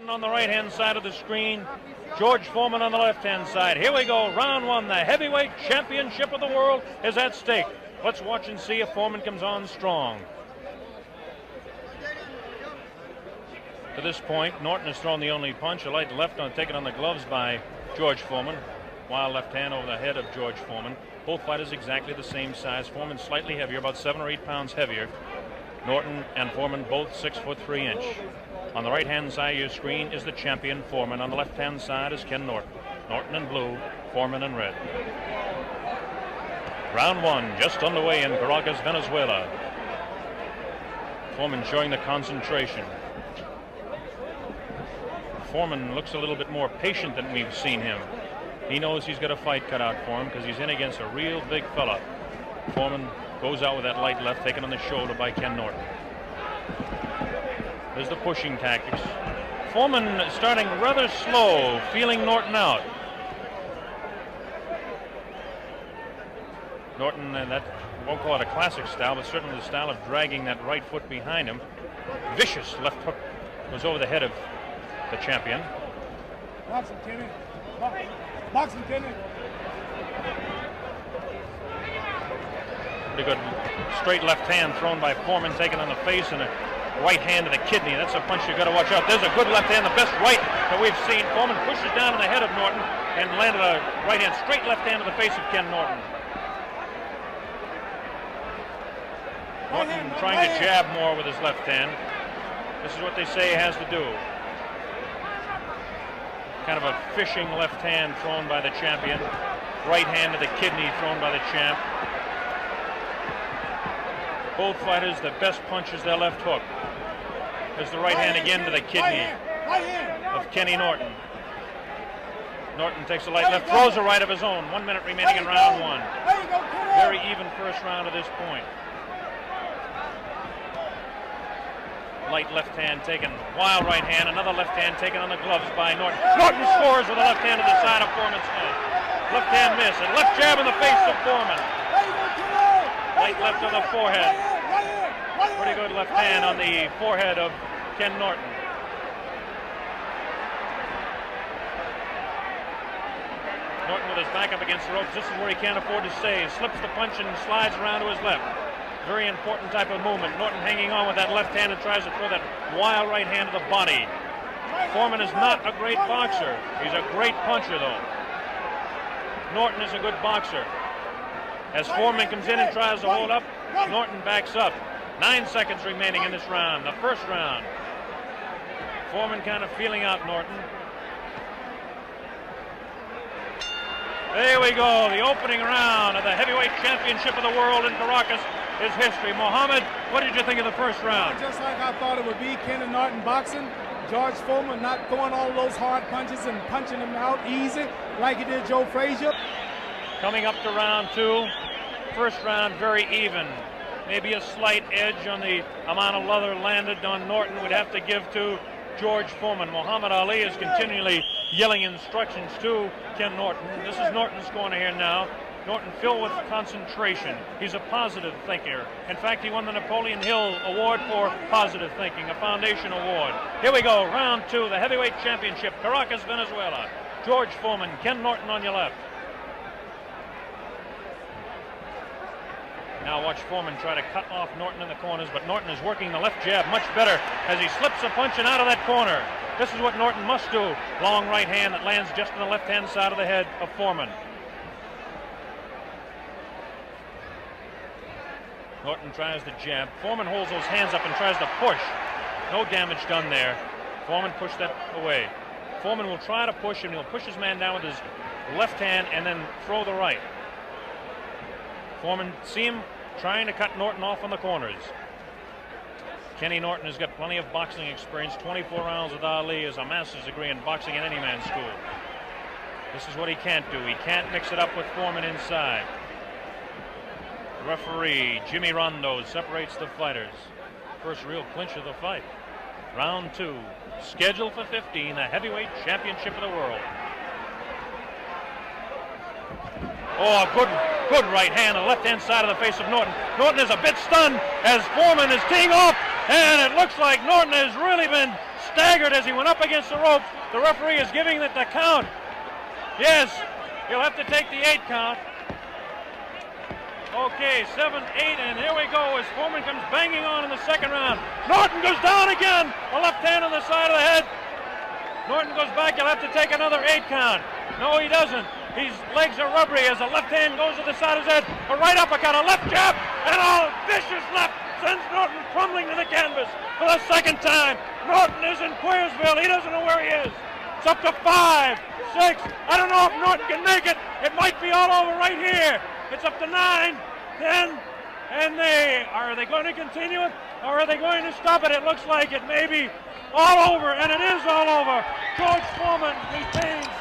Norton on the right-hand side of the screen, George Foreman on the left-hand side. Here we go, round one. The heavyweight championship of the world is at stake. Let's watch and see if Foreman comes on strong. To this point, Norton has thrown the only punch, a light left on taken on the gloves by George Foreman. Wild left hand over the head of George Foreman. Both fighters exactly the same size. Foreman slightly heavier, about 7 or 8 pounds heavier. Norton and Foreman both 6'3". On the right-hand side of your screen is the champion, Foreman. On the left-hand side is Ken Norton. Norton in blue, Foreman in red. Round one just underway in Caracas, Venezuela. Foreman showing the concentration. Foreman looks a little bit more patient than we've seen him. He knows he's got a fight cut out for him because he's in against a real big fella. Foreman goes out with that light left taken on the shoulder by Ken Norton. There's the pushing tactics. Foreman starting rather slow, feeling Norton out. Norton, that won't call it a classic style, but certainly the style of dragging that right foot behind him. Vicious left hook goes over the head of the champion. Boxing, Kenny. Boxing, Kenny. Pretty good straight left hand thrown by Foreman, taken on the face, and a right hand to the kidney. That's a punch you've got to watch out. There's a good left hand, the best right that we've seen. Foreman pushes down on the head of Norton and landed a right hand, straight left hand to the face of Ken Norton. Norton trying to jab more with his left hand. This is what they say he has to do. Kind of a fishing left hand thrown by the champion. Right hand to the kidney thrown by the champ. Both fighters, the best punch is their left hook. There's the right hand again to the kidney of Kenny Norton. Norton takes a light left, throws a right of his own. 1 minute remaining in round one. Very even first round at this point. Light left hand taken, wild right hand, another left hand taken on the gloves by Norton. Norton scores with a left hand to the side of Foreman's head. Left hand miss, and left jab in the face of Foreman. Light left on the forehead. Pretty good left hand on the forehead of Ken Norton. Norton with his back up against the ropes. This is where he can't afford to stay. Slips the punch and slides around to his left. Very important type of movement. Norton hanging on with that left hand and tries to throw that wild right hand to the body. Foreman is not a great boxer. He's a great puncher, though. Norton is a good boxer. As Foreman comes in and tries to hold up, Norton backs up. 9 seconds remaining in this round, the first round. Foreman kind of feeling out Norton. There we go, the opening round of the heavyweight championship of the world in Caracas is history. Mohammed, what did you think of the first round? Just like I thought it would be, Ken and Norton boxing. George Foreman not throwing all those hard punches and punching them out easy like he did Joe Frazier. Coming up to round two. First round very even. Maybe a slight edge on the amount of leather landed on Norton would have to give to George Foreman. Muhammad Ali is continually yelling instructions to Ken Norton. This is Norton's corner here now. Norton filled with concentration. He's a positive thinker. In fact, he won the Napoleon Hill Award for positive thinking, a foundation award. Here we go, round two, the heavyweight championship, Caracas, Venezuela. George Foreman, Ken Norton on your left. Now watch Foreman try to cut off Norton in the corners, but Norton is working the left jab much better as he slips a punch and out of that corner. This is what Norton must do. Long right hand that lands just on the left-hand side of the head of Foreman. Norton tries to jab. Foreman holds those hands up and tries to push. No damage done there. Foreman pushed that away. Foreman will try to push him. He'll push his man down with his left hand and then throw the right. Foreman, see him trying to cut Norton off on the corners. Kenny Norton has got plenty of boxing experience. 24 rounds with Ali, has a master's degree in boxing at any man's school. This is what he can't do. He can't mix it up with Foreman inside. The referee, Jimmy Rondo, separates the fighters. First real clinch of the fight. Round two, scheduled for 15, the heavyweight championship of the world. Oh, good right hand on the left-hand side of the face of Norton. Norton is a bit stunned as Foreman is teeing off. And it looks like Norton has really been staggered as he went up against the ropes. The referee is giving it the count. Yes, he'll have to take the 8 count. Okay, 7, 8, and here we go as Foreman comes banging on in the second round. Norton goes down again. A left hand on the side of the head. Norton goes back. He'll have to take another 8 count. No, he doesn't. His legs are rubbery as a left hand goes to the side of his head. A right uppercut, a left jab, and a vicious left sends Norton crumbling to the canvas for the second time. Norton is in Queersville. He doesn't know where he is. It's up to 5, 6. I don't know if Norton can make it. It might be all over right here. It's up to 9, 10, and are they going to continue it, or are they going to stop it? It looks like it may be all over, and it is all over. George Foreman retains